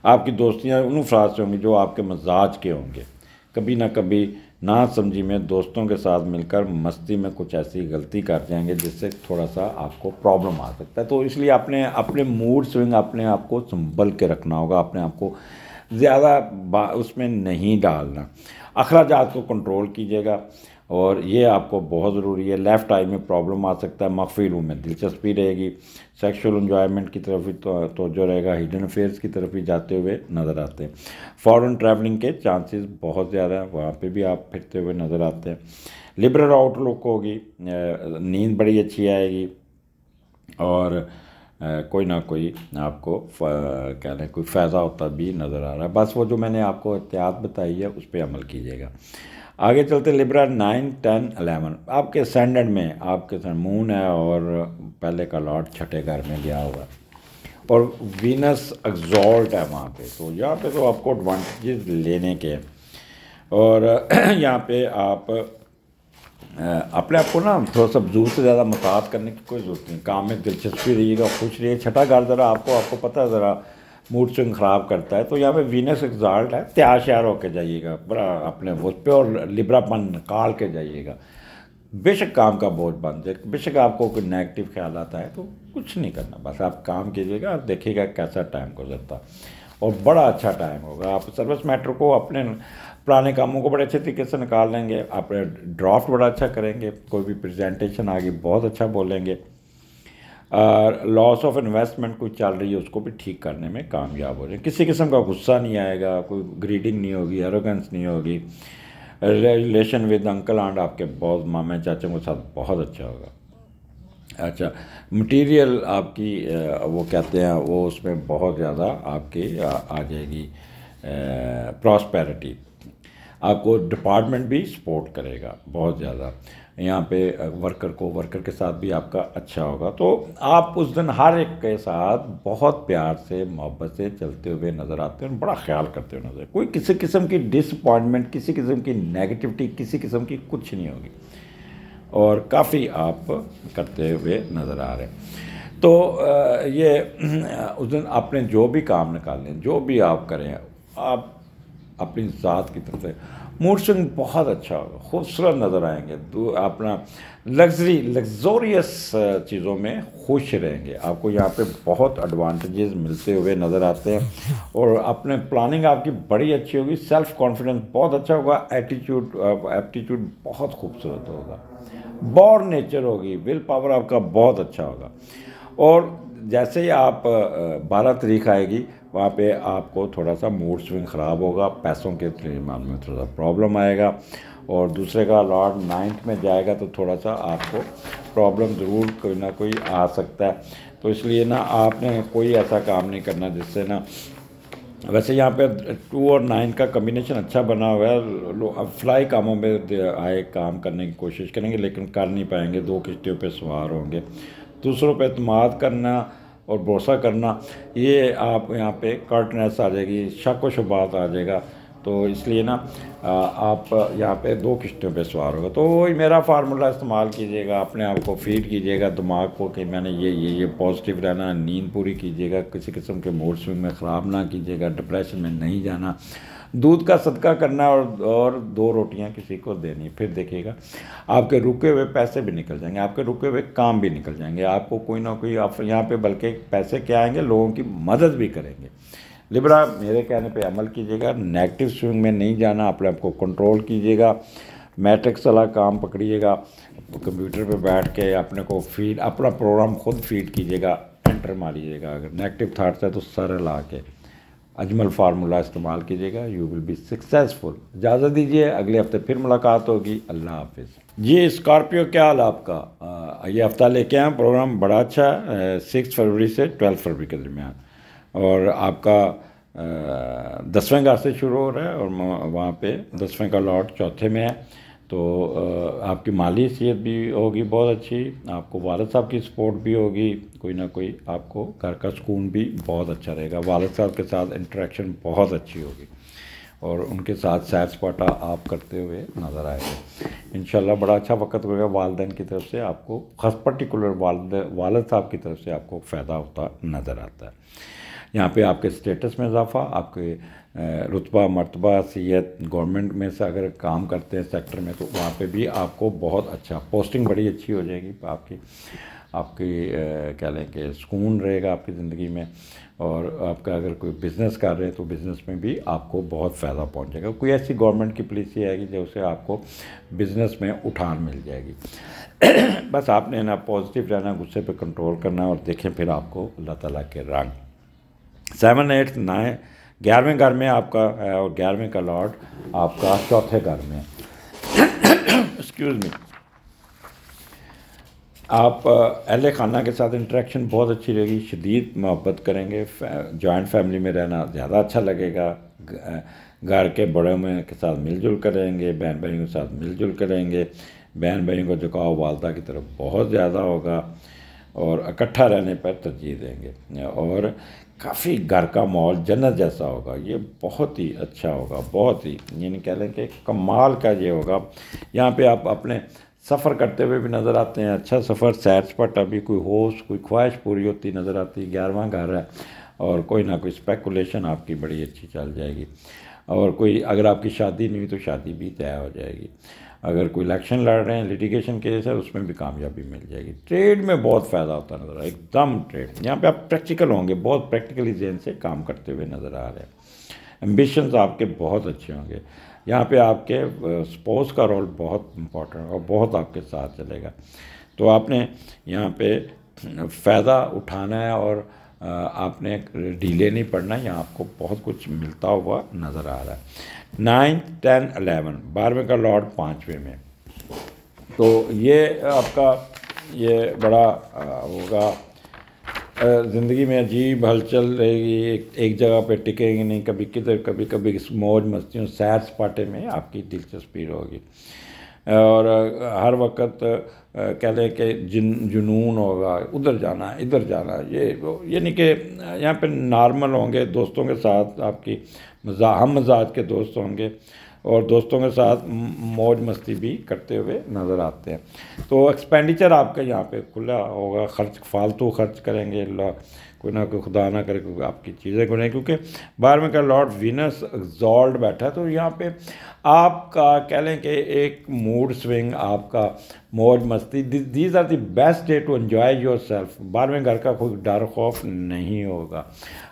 आपकी दोस्तियाँ उन अफराद से होंगी जो आपके मजाज के होंगे। कभी ना कभी ना समझी में दोस्तों के साथ मिलकर मस्ती में कुछ ऐसी गलती कर जाएंगे जिससे थोड़ा सा आपको प्रॉब्लम आ सकता है। तो इसलिए अपने अपने मूड स्विंग अपने आप को संभल के रखना होगा, अपने आप को ज़्यादा उसमें नहीं डालना। अखराजात को कंट्रोल कीजिएगा, और ये आपको बहुत ज़रूरी है। लेफ़्ट आई में प्रॉब्लम आ सकता है, मख्फी इल्मों में दिलचस्पी रहेगी, सेक्सुअल एंजॉयमेंट की तरफ भी तवज्जो रहेगा, हिडन अफेयर्स की तरफ भी जाते हुए नज़र आते हैं। फॉरेन ट्रैवलिंग के चांसेस बहुत ज़्यादा हैं, वहाँ पे भी आप फिरते हुए नज़र आते हैं। लिबरल आउटलुक होगी, नींद बड़ी अच्छी आएगी, और कोई ना कोई आपको कह लें कोई फ़ायदा होता भी नज़र आ रहा है। बस वो जो मैंने आपको एहतियात बताई है उस पर अमल कीजिएगा। आगे चलते लिब्रा 9, 10, 11 आपके स्टैंडर्ड में आपके मून है, और पहले का लॉर्ड छठे घर में गया हुआ है, और वीनस एक्सॉल्ट है वहाँ पे। तो यहाँ पे तो आपको एडवांटेजेस लेने के, और यहाँ पे आप अपने आप को ना थोड़ा सा ज़रूर से ज़्यादा मुताद करने की कोई ज़रूरत नहीं। काम में दिलचस्पी रहिएगा, खुश रहिए। छठा घर ज़रा आपको पता है ज़रा मूड स्विंग ख़राब करता है। तो यहाँ पे वीनस एक्सॉल्ट है, तैयार श्यार होकर जाइएगा, बड़ा अपने वो पे और लिब्रापन निकाल के जाइएगा। बेशक काम का बोझ बन जाए, बेशक आपको कोई नेगेटिव ख्याल आता है तो कुछ नहीं करना, बस आप काम कीजिएगा और देखिएगा कैसा टाइम गुजरता, और बड़ा अच्छा टाइम होगा। आप सर्विस मैटर को, अपने पुराने कामों को बड़े अच्छे तरीके से निकाल लेंगे, आप ड्राफ्ट बड़ा अच्छा करेंगे, कोई भी प्रेजेंटेशन आ गई बहुत अच्छा बोलेंगे। लॉस ऑफ इन्वेस्टमेंट कोई चल रही है उसको भी ठीक करने में कामयाब हो जाए। किसी किस्म का गुस्सा नहीं आएगा, कोई ग्रीडिंग नहीं होगी, एरोगेंस नहीं होगी। रिलेशन विद अंकल आंट आपके बहुत मामा चाचा के साथ बहुत अच्छा होगा। अच्छा, मटेरियल आपकी वो कहते हैं वो उसमें बहुत ज़्यादा आपकी आ जाएगी प्रॉस्पेरिटी। आपको डिपार्टमेंट भी सपोर्ट करेगा बहुत ज़्यादा। यहाँ पे वर्कर के साथ भी आपका अच्छा होगा। तो आप उस दिन हर एक के साथ बहुत प्यार से मोहब्बत से चलते हुए नज़र आते हैं, बड़ा ख्याल करते हुए नज़र, कोई किसी किस्म की डिसअपॉइंटमेंट, किसी किस्म की नेगेटिविटी, किसी किस्म की कुछ नहीं होगी, और काफ़ी आप करते हुए नज़र आ रहे हैं। तो ये उस दिन आपने जो भी काम निकालें, जो भी आप करें, आप अपनी ज़ात की तरफ से मूड स्विंग बहुत अच्छा होगा, खूबसूरत नज़र आएंगे। अपना लग्जोरियस चीज़ों में खुश रहेंगे। आपको यहाँ पे बहुत एडवांटेजेस मिलते हुए नज़र आते हैं, और अपने प्लानिंग आपकी बड़ी अच्छी होगी, सेल्फ कॉन्फिडेंस बहुत अच्छा होगा, एप्टीट्यूड बहुत खूबसूरत होगा, बॉर्न नेचर होगी, विल पावर आपका बहुत अच्छा होगा। और जैसे ही आप 12 तारीख आएगी वहाँ पे आपको थोड़ा सा मूड स्विंग ख़राब होगा, पैसों के मामले में थोड़ा सा प्रॉब्लम आएगा, और दूसरे का लॉर्ड 9th में जाएगा तो थोड़ा सा आपको प्रॉब्लम ज़रूर कोई ना कोई आ सकता है। तो इसलिए ना आपने कोई ऐसा काम नहीं करना जिससे ना, वैसे यहाँ पे 2 और 9 का कम्बिनेशन अच्छा बना हुआ है। फ्लाई कामों में आए काम करने की कोशिश करेंगे, लेकिन कर नहीं पाएंगे, 2 किश्तियों पे सवार होंगे। दूसरों पे एतमाद करना और भरोसा करना, ये आप यहाँ पे कर्टनेस आ जाएगी, शक व शुबात आ जाएगा। तो इसलिए ना आप यहाँ पे 2 किश्तों पे सवार होगा। तो वही मेरा फार्मूला इस्तेमाल कीजिएगा, अपने आप को फीड कीजिएगा दिमाग को कि मैंने ये पॉजिटिव रहना, नींद पूरी कीजिएगा, किसी किस्म के मूड स्विंग में ख़राब ना कीजिएगा, डिप्रेशन में नहीं जाना, दूध का सदका करना, और 2 रोटियां किसी को देनी। फिर देखिएगा आपके रुके हुए पैसे भी निकल जाएंगे, आपके रुके हुए काम भी निकल जाएंगे। आपको कोई ना कोई, आप यहाँ पे बल्कि पैसे क्या आएंगे, लोगों की मदद भी करेंगे। लिब्रा, मेरे कहने पे अमल कीजिएगा, नेगेटिव स्विंग में नहीं जाना, अपने आप को कंट्रोल कीजिएगा, मैट्रिक्स वाला काम पकड़िएगा, कंप्यूटर पे बैठ के अपने को फीड, अपना प्रोग्राम खुद फीड कीजिएगा, एंटर मारिएगा। अगर नेगेटिव थाट्स है तो सर ला के अजमल फार्मूला इस्तेमाल कीजिएगा, यू विल बी सक्सेसफुल। इजाज़त दीजिए, अगले हफ्ते फिर मुलाकात होगी। अल्लाह हाफिज़। जी स्कॉर्पियो, क्या हाल आपका? ये हफ्ता लेके आए प्रोग्राम बड़ा अच्छा है, 6 फरवरी से 12 फरवरी के दरमियान, और आपका 10वें घर से शुरू हो रहा है और वहाँ पे 10वें का लॉट चौथे में है। तो आपकी माली सेहत भी होगी बहुत अच्छी, आपको वालिद साहब की सपोर्ट भी होगी, कोई ना कोई आपको घर का सुकून भी बहुत अच्छा रहेगा। वालिद साहब के साथ इंटरेक्शन बहुत अच्छी होगी और उनके साथ सैर सपाटा आप करते हुए नज़र आएगा। इंशाल्लाह बड़ा अच्छा वक्त होगा। वालिदैन की तरफ से आपको ख़ास पर्टिकुलर वालिद साहब की तरफ से आपको फ़ायदा होता नज़र आता है। यहाँ पे आपके स्टेटस में इजाफा, आपके रुतबा मर्तबा सीयत गवर्नमेंट में से अगर काम करते हैं सेक्टर में, तो वहाँ पे भी आपको बहुत अच्छा पोस्टिंग बड़ी अच्छी हो जाएगी आपकी। क्या लें कि सुकून रहेगा आपकी ज़िंदगी में। और आपका अगर कोई बिज़नेस कर रहे हैं तो बिज़नेस में भी आपको बहुत फ़ायदा पहुँच जाएगा। कोई ऐसी गवर्नमेंट की पॉलिसी आएगी जिससे आपको बिज़नेस में उठान मिल जाएगी। बस आपने ना पॉजिटिव रहना, गुस्से पे कंट्रोल करना, और देखें फिर आपको अल्लाह ताला के रंग। 7, 8, 9 11वें घर में आपका है और 11वें का लॉर्ड आपका चौथे घर में। Excuse me. आप अहले खाना के साथ इंटरेक्शन बहुत अच्छी रहेगी, शदीद मोहब्बत करेंगे, जॉइंट फैमिली में रहना ज़्यादा अच्छा लगेगा। घर के बड़े में के साथ मिलजुल कर रहेंगे, बहन भाइयों के साथ मिलजुल कर रहेंगे। बहन भाइयों को झुकाव वालदा की तरफ बहुत ज़्यादा होगा और इकट्ठा रहने पर तरजीह देंगे। और काफ़ी घर का माहौल जन्नत जैसा होगा। ये बहुत ही अच्छा होगा, बहुत ही, यानी कह लें कि कमाल का ये होगा। यहाँ पे आप अपने सफ़र करते हुए भी नज़र आते हैं, अच्छा सफ़र, सैर सपाटा भी, कोई होश कोई ख्वाहिश पूरी होती नज़र आती है। 11वां घर है और कोई ना कोई स्पेकुलेशन आपकी बड़ी अच्छी चल जाएगी। और कोई अगर आपकी शादी नहीं हुई तो शादी भी तय हो जाएगी। अगर कोई इलेक्शन लड़ रहे हैं, लिटिगेशन केस है, उसमें भी कामयाबी मिल जाएगी। ट्रेड में बहुत फ़ायदा होता नज़र आ रहा है, एकदम ट्रेड। यहाँ पे आप प्रैक्टिकल होंगे, बहुत प्रैक्टिकली जहन से काम करते हुए नज़र आ रहे हैं। एम्बिशंस आपके बहुत अच्छे होंगे। यहाँ पे आपके स्पोर्ट्स का रोल बहुत इम्पोर्टेंट और बहुत आपके साथ चलेगा। तो आपने यहाँ पे फ़ायदा उठाना है और आपने डीले नहीं पड़ना है। यहाँ आपको बहुत कुछ मिलता हुआ नज़र आ रहा है। 9, 10, 11 12वें का लॉर्ड 5वें में, तो ये आपका ये बड़ा होगा। ज़िंदगी में अजीब हलचल रहेगी, एक जगह पे टिकेंगे नहीं, कभी किधर कभी कभी मौज मस्तियों सैर सपाटे में आपकी दिलचस्पी होगी। और हर वक्त कह लें कि जुनून होगा, उधर जाना इधर जाना, ये नहीं कि यहाँ पे नॉर्मल होंगे। दोस्तों के साथ आपकी हम मजाज के दोस्त होंगे और दोस्तों के साथ मौज मस्ती भी करते हुए नज़र आते हैं। तो एक्सपेंडिचर आपका यहाँ पे खुला होगा, खर्च फालतू खर्च करेंगे, कोई ना कोई खुदा ना करे कोई आपकी चीज़ें गुनें, क्योंकि 12वें का लॉर्ड वीनस एग्जॉल्ट बैठा है। तो यहाँ पे आपका कह लें कि एक मूड स्विंग, आपका मौज मस्ती, these are the best day to enjoy yourself. 12वें घर का कोई डर खौफ नहीं होगा।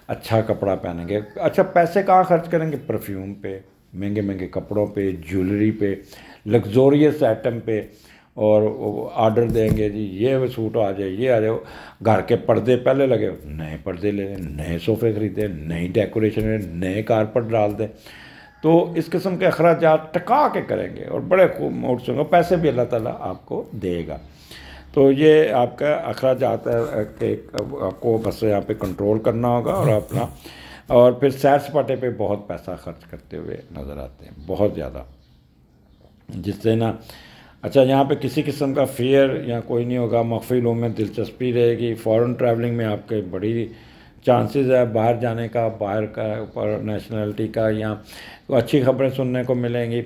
अच्छा कपड़ा पहनेंगे, अच्छा पैसे कहाँ खर्च करेंगे? परफ्यूम पे, महंगे महंगे कपड़ों पे, ज्वेलरी पे, लग्जोरियस आइटम पे, और आर्डर देंगे जी ये सूट आ जाए, ये आ जाए। घर के पर्दे पहले लगे, नए पर्दे ले लें, नए सोफ़े ख़रीदें, नई डेकोरेशन में नए कारपेट डाल दें। तो इस किस्म के अखराजात टका के करेंगे और बड़े खूब मूड से होंगे, पैसे भी अल्लाह ताला आपको देगा। तो ये आपका अखराजात है कि आपको बस यहाँ पे कंट्रोल करना होगा और अपना, और फिर सैर सपाटे पे बहुत पैसा खर्च करते हुए नज़र आते हैं, बहुत ज़्यादा, जिससे ना अच्छा यहाँ पे किसी किस्म का फियर या कोई नहीं होगा। मख्फिलों में दिलचस्पी रहेगी। फ़ॉरेन ट्रैवलिंग में आपके बड़ी चांसेस है बाहर जाने का, बाहर का ऊपर नेशनलिटी का, या अच्छी खबरें सुनने को मिलेंगी।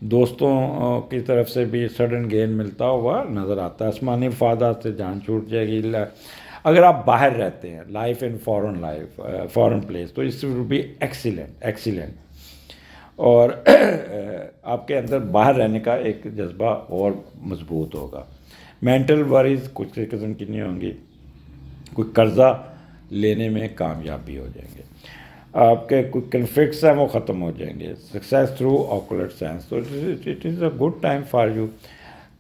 दोस्तों की तरफ से भी सडन गेन मिलता हुआ नज़र आता है। आसमानी मफादात से जान छूट जाएगी। अगर आप बाहर रहते हैं, लाइफ इन फॉरेन प्लेस, तो इस विल बी एक्सीलेंट। और आपके अंदर बाहर रहने का एक जज्बा और मजबूत होगा। मेंटल वरीज कुछ किस्म की नहीं होंगी। कोई कर्ज़ा लेने में कामयाब भी हो जाएंगे। आपके कोई कन्फ्लिक्ट्स हैं वो ख़त्म हो जाएंगे। सक्सेस थ्रू ऑकुलर सेंस, तो it is a good time for you.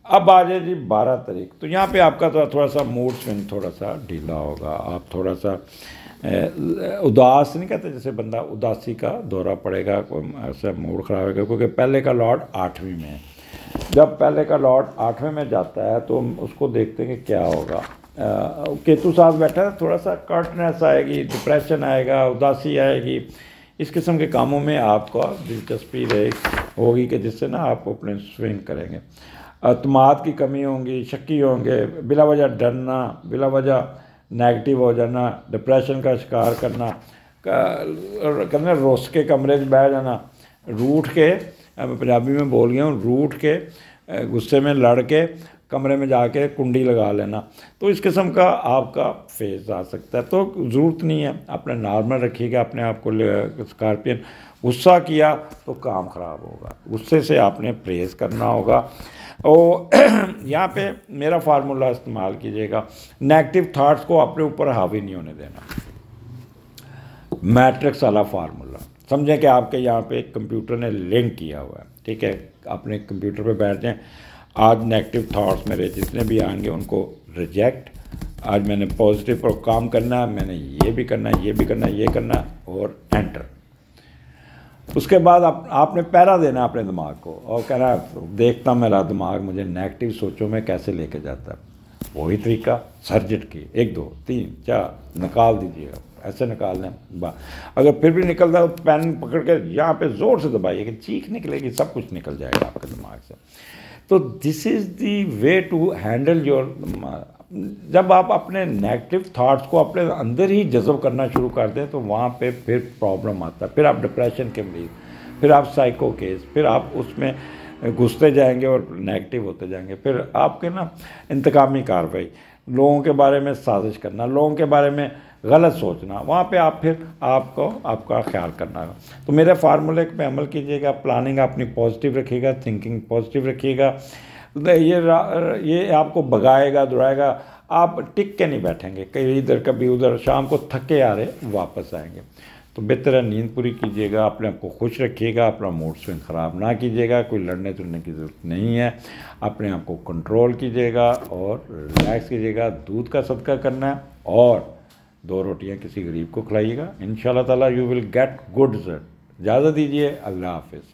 अब आ जाए जी 12 तारीख। तो यहाँ पे आपका तो थोड़ा सा मूड स्विंग थोड़ा सा ढीला होगा। आप थोड़ा सा उदास नहीं कहते, जैसे बंदा उदासी का दौरा पड़ेगा, कोई ऐसा मूड ख़राब होगा, क्योंकि पहले का लॉर्ड 8वीं में है। जब पहले का लॉर्ड 8वें में जाता है तो हम उसको देखते हैं कि क्या होगा। केतु साथ बैठा है, थोड़ा सा कर्टनेस आएगी, डिप्रेशन आएगा, उदासी आएगी, इस किस्म के कामों में आपका दिलचस्पी होगी कि जिससे ना आप अपने स्विंग करेंगे। अतमाद की कमी होंगी, शक्की होंगे, बिला वजह डरना, बिला वजह नेगेटिव हो जाना, डिप्रेशन का शिकार करना रोस के कमरे में बैठ जाना, रूठ के, मैं पंजाबी में बोल गया हूँ, रूठ के गुस्से में लड़ के कमरे में जाके कुंडी लगा लेना। तो इस किस्म का आपका फेज आ सकता है। तो ज़रूरत नहीं है, अपने नॉर्मल रखिएगा अपने आप को। स्कॉर्पियन गुस्सा किया तो काम ख़राब होगा, गुस्से से आपने प्रेस करना होगा। और यहाँ पे मेरा फार्मूला इस्तेमाल कीजिएगा, नेगेटिव थाट्स को अपने ऊपर हावी नहीं होने देना। मैट्रिक्स वाला फार्मूला समझें कि आपके यहाँ पे कंप्यूटर ने लिंक किया हुआ है, ठीक है। अपने कंप्यूटर पे बैठ जाएं, आज नेगेटिव थॉट्स मेरे जितने भी आएंगे उनको रिजेक्ट। आज मैंने पॉजिटिव पर काम करना है, मैंने ये भी करना है, ये भी करना है, ये करना है, और एंटर। उसके बाद आपने पैरा देना अपने दिमाग को और कहना है देखता मेरा दिमाग मुझे नेगेटिव सोचों में कैसे लेके जाता है। वही तरीका, सर झटकी 1 2 3 4 निकाल दीजिएगा, ऐसे निकाल लें। अगर फिर भी निकलता है तो पेन पकड़ के यहाँ पे ज़ोर से दबाइए कि चीख निकलेगी, सब कुछ निकल जाएगा आपके दिमाग से। तो this is the way to handle your. जब आप अपने नेगेटिव थाट्स को अपने अंदर ही जज़ब करना शुरू कर दें तो वहाँ पे फिर प्रॉब्लम आता है। फिर आप डिप्रेशन के मरीज, फिर आप साइको केस, फिर आप उसमें घुसते जाएंगे और नेगेटिव होते जाएंगे। फिर आपके ना इंतकामी कार्रवाई, लोगों के बारे में साजिश करना, लोगों के बारे में गलत सोचना, वहाँ पे आप फिर आपको आपका ख्याल करना है। तो मेरे फार्मूले पे अमल कीजिएगा, प्लानिंग अपनी पॉजिटिव रखिएगा, थिंकिंग पॉजिटिव रखिएगा। ये आपको भगाएगा दौड़ाएगा, आप टिक के नहीं बैठेंगे कहीं इधर कभी उधर, शाम को थके आ रहे वापस आएंगे। तो बेहतर है नींद पूरी कीजिएगा, अपने आप को खुश रखिएगा, अपना मूड स्विंग ख़राब ना कीजिएगा, कोई लड़ने तुड़ने की ज़रूरत नहीं है। अपने आप को कंट्रोल कीजिएगा और रिलैक्स कीजिएगा। दूध का सदका करना है और 2 रोटियां किसी गरीब को खिलाइएगा। इंशाल्लाह ताला you will get good result. इजाज़त दीजिए, अल्लाह हाफिज़।